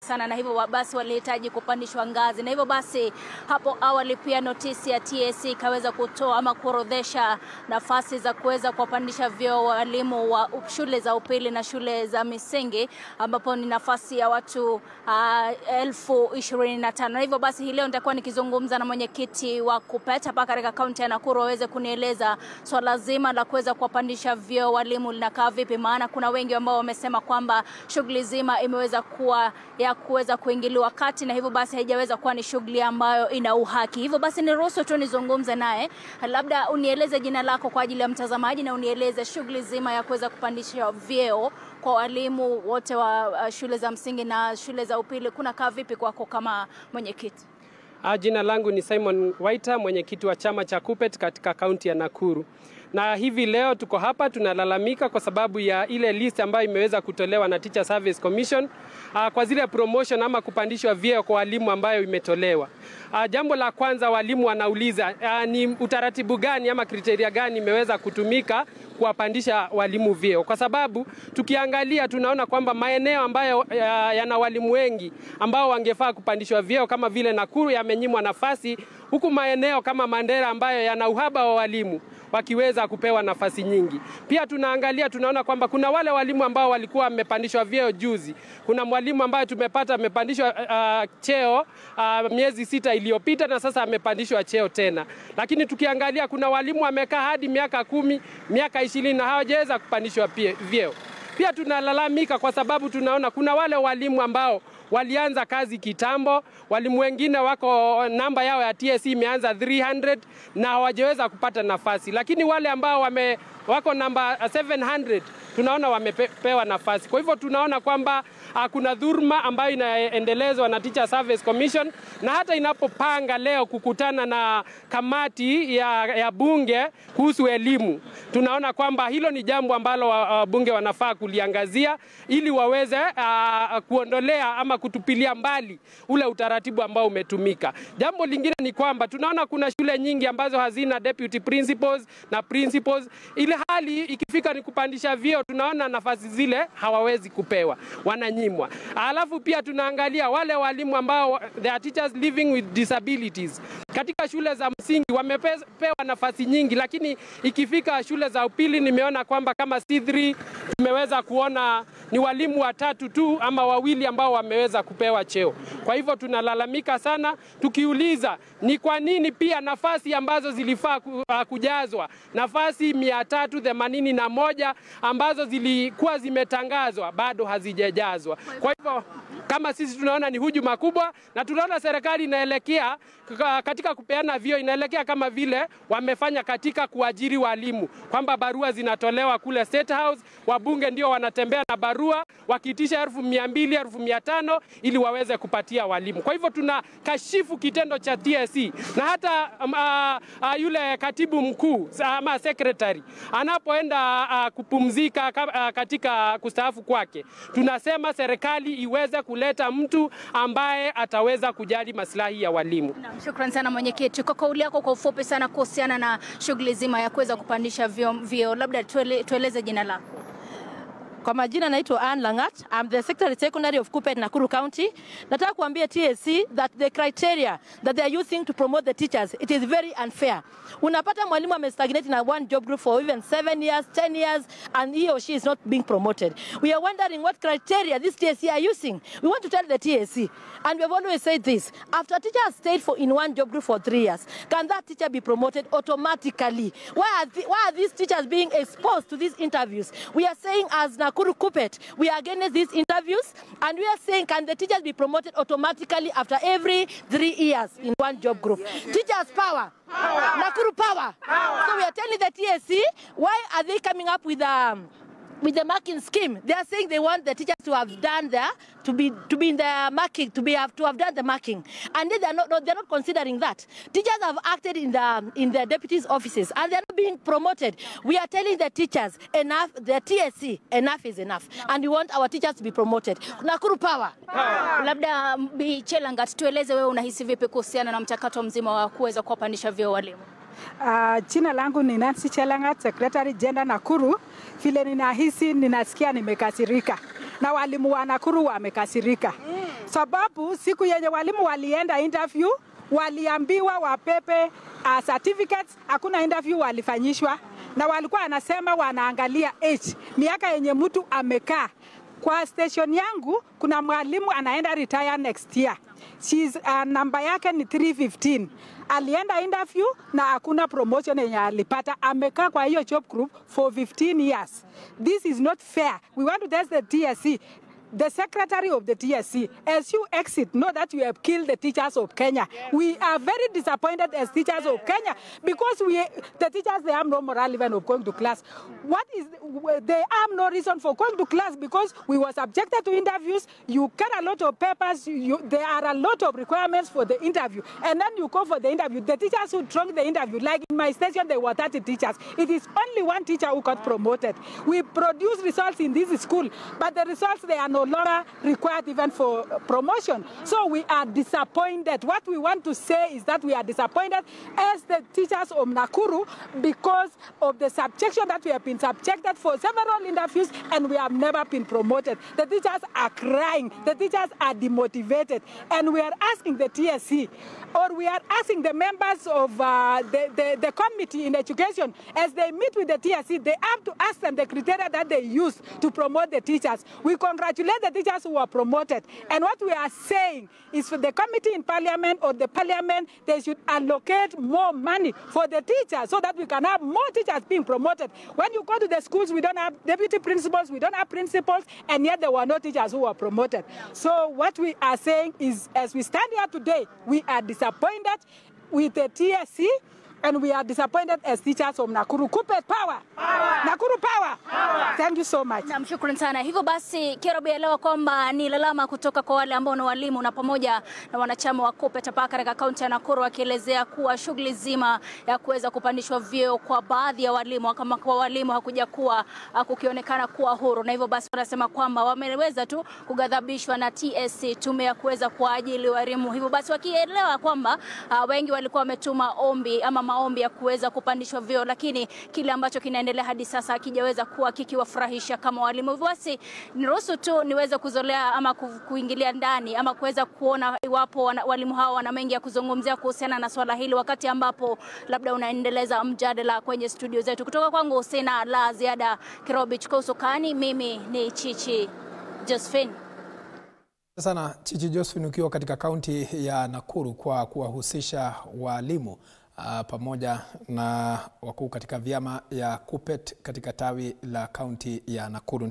sana, na hivyo basi walihitaji kupandishwa ngazi. Na hivyo basi hapo awali pia notisi ya TSC ikaweza kutoa ama kuorodhesha nafasi za kuweza kuwapandisha vyeo walimu wa shule za upili na shule za misingi, ambapo ni nafasi ya watu 25,000. Na hivyo basi hii leo nitakuwa nikizungumza na mwenyekiti wa KUPPET hapa katika kaunti ya Nakuru aweze kunieleza swala zima la kuweza kuwapandisha vyeo walimu linakaa vipi, maana kuna wengi ambao wamesema kwamba shughuli zima imeweza kuwa ya kuweza kuingiliwa kati, na hivyo basi haijaweza kuwa ni shughuli ambayo ina uhaki. Hivyo basi niruhusu tu nizungumze naye, labda unieleze jina lako kwa ajili ya mtazamaji na unieleze shughuli zima ya kuweza kupandisha vyeo kwa walimu wote wa shule za msingi na shule za upili kuna kaa vipi kwako kama mwenyekiti? Jina langu ni Simon Waita, mwenyekiti wa chama cha KUPPET katika kaunti ya Nakuru. Na hivi leo tuko hapa tunalalamika kwa sababu ya ile list ambayo imeweza kutolewa na Teacher Service Commission kwa zile promotion ama kupandishwa vyeo kwa walimu ambayo imetolewa. Jambo la kwanza, walimu wanauliza ni utaratibu gani ama kriteria gani imeweza kutumika kuwapandisha walimu vyeo, kwa sababu tukiangalia tunaona kwamba maeneo ambayo yana walimu wengi ambao wangefaa kupandishwa vyeo kama vile Nakuru yamenyimwa nafasi, huku maeneo kama Mandera ambayo yana uhaba wa walimu wakiweza kupewa nafasi nyingi. Pia tunaangalia tunaona kwamba kuna wale walimu ambao walikuwa wamepandishwa vyeo juzi. Kuna mwalimu ambaye tumepata amepandishwa cheo miezi 6 iliyopita na sasa amepandishwa cheo tena. Lakini tukiangalia kuna walimu wamekaa hadi miaka 10, miaka 20 na hawajaweza kupandishwa vyeo. Pia tunalalamika kwa sababu tunaona kuna wale walimu ambao walianza kazi kitambo, walimu wengine wako namba yao ya TSC imeanza 300 na hawajaweza kupata nafasi. Lakini wale ambao wako namba 700 tunaona wamepewa nafasi. Kwa hivyo tunaona kwamba kuna dhulma ambayo inaendelezwa na Teacher Service Commission, na hata inapopanga leo kukutana na kamati ya bunge kuhusu elimu, tunaona kwamba hilo ni jambo ambalo bunge wanafaa kuliangazia ili waweze kuondolea ama kutupilia mbali ule utaratibu ambao umetumika. Jambo lingine ni kwamba tunaona kuna shule nyingi ambazo hazina deputy principals na principals, ile hali ikifika ni kupandisha vyeo tunaona nafasi zile hawawezi kupewa, wananyimwa. Alafu pia tunaangalia wale walimu ambao they are teachers living with disabilities. Katika shule za msingi wamepewa nafasi nyingi, lakini ikifika shule za upili nimeona kwamba kama C3 tumeweza kuona ni walimu 3 tu ama 2 ambao wameweza kupewa cheo. Kwa hivyo tunalalamika sana tukiuliza ni kwa nini pia nafasi ambazo zilifaa kujazwa, nafasi 381 ambazo zilikuwa zimetangazwa bado hazijajazwa. Kwa hivyo kama sisi tunaona ni hujuma kubwa, na tunaona serikali inaelekea katika kupeana vyeo inaelekea kama vile wamefanya katika kuajiri walimu, kwamba barua zinatolewa kule State House, wabunge ndio wanatembea na barua wakiitisha 200,000, 500,000 ili waweze kupatia walimu. Kwa hivyo tunakashifu kitendo cha TSC, na hata yule katibu mkuu ama secretary anapoenda kupumzika katika kustaafu kwake, tunasema serikali iweze kuleta mtu ambaye ataweza kujali maslahi ya walimu. Shukrani sana mwenyekiti. Kwa kauli yako kwa ufupi sana kuhusiana na shughuli zima ya kuweza kupandisha vyeo, labda tueleze jina lako. Kwa majina naitwa Ann Langat. I'm the Secretary Secondary of KUPPET Nakuru County. Nataka kuambia TSC that the criteria that they are using to promote the teachers, it is very unfair. Unapata mwalimu amestagnate in one job group for even 7 years, 10 years, and he or she is not being promoted. We are wondering what criteria this TSC are using. We want to tell the TSC, and we have always said this, after a teacher has stayed in one job group for 3 years, can that teacher be promoted automatically? Why are these teachers being exposed to these interviews? We are saying as Nakuru KUPPET, we are against these interviews, and we are saying, can the teachers be promoted automatically after every 3 years in one job group? Yes. Teachers power. Nakuru power. So we are telling the TSC, why are they coming up with the marking scheme? They are saying they want the teachers to have done to be in the marking, to have done the marking, and they're not considering that. Teachers have acted in the deputies' offices, and they're not being promoted. We are telling the teachers, enough. The TSC, enough is enough, and we want our teachers to be promoted. Nakuru power. Labda Bi Chelangat, tueleze wewe unahisi vipi kuhusiana na mchakato mzima wa kuweza kuwapandisha vyeo walimu? Jina langu ni Nancy Chelangat, Secretary Gender Nakuru. Vile ninahisi, ninasikia nimekasirika. Na walimu wa Nakuru wamekasirika. sababu siku yenye walimu walienda interview waliambiwa wapepe certificates, hakuna interview walifanyishwa, na walikuwa anasema wanaangalia age, miaka yenye mtu amekaa. Kwa station yangu kuna mwalimu anaenda retire next year. Namba yake ni 315. Alienda interview na hakuna promotion yenye alipata. Amekaa kwa hiyo job group for 15 years. This is not fair. We want to test the TSC. The secretary of the TSC, as you exit, know that you have killed the teachers of Kenya. We are very disappointed as teachers of Kenya because the teachers, they have no moral even of going to class. They have no reason for going to class because we were subjected to interviews. You get a lot of papers. There are a lot of requirements for the interview. And then you go for the interview. The teachers who drunk the interview, like in my station, there were 30 teachers. It is only one teacher who got promoted. We produce results in this school, but the results, they are no longer required even for promotion. So we are disappointed. What we want to say is that we are disappointed as the teachers of Nakuru because of the subjection that we have been subjected for several interviews and we have never been promoted. The teachers are crying. The teachers are demotivated. And we are asking the TSC, or we are asking the members of the committee in education, as they meet with the TSC, they have to ask them the criteria that they use to promote the teachers. We congratulate the teachers who are promoted. And what we are saying is for the committee in parliament or the parliament, they should allocate more money for the teachers so that we can have more teachers being promoted. When you go to the schools, we don't have deputy principals, we don't have principals, and yet there were no teachers who were promoted. So what we are saying is, as we stand here today, we are disappointed with the TSC, and we are disappointed as teachers from Nakuru. Kuppet power! Nakuru power! Thank you so much. Na mshukuru sana. Hivyo basi Kerobi elewa kwamba ni lalama kutoka kwa wale ambao ni walimu na pamoja na wanachama wa Kuppet hapa katika kaunti ya Nakuru, wakielezea kuwa shughuli zima ya kuweza kupandishwa vyeo kwa baadhi ya walimu kama kwa walimu hakuja kuwa kukionekana kuwa huru, na hivyo basi wanasema kwamba wameweza tu kugadhabishwa na TSC, tume ya kuweza kuajili walimu. Hivyo basi wakielewa kwamba wengi walikuwa wametuma ombi ama maombi ya kuweza kupandishwa vyeo, lakini kile ambacho kinaendelea hadi sasa hakijaweza kuwa kikiwafurahisha kama walimu. Basi niruhusu tu niweze kuzolea ama kuingilia ndani ama kuweza kuona iwapo walimu hao wana mengi ya kuzungumzia kuhusiana na swala hili, wakati ambapo labda unaendeleza mjadala kwenye studio zetu. Kutoka kwangu sina la ziada. Kerobi Chukosokani, mimi ni Chichi Josephine. Sana Chichi Josephine, ukiwa katika kaunti ya Nakuru kwa kuwahusisha walimu pamoja na wakuu katika vyama ya Kuppet katika tawi la kaunti ya Nakuru.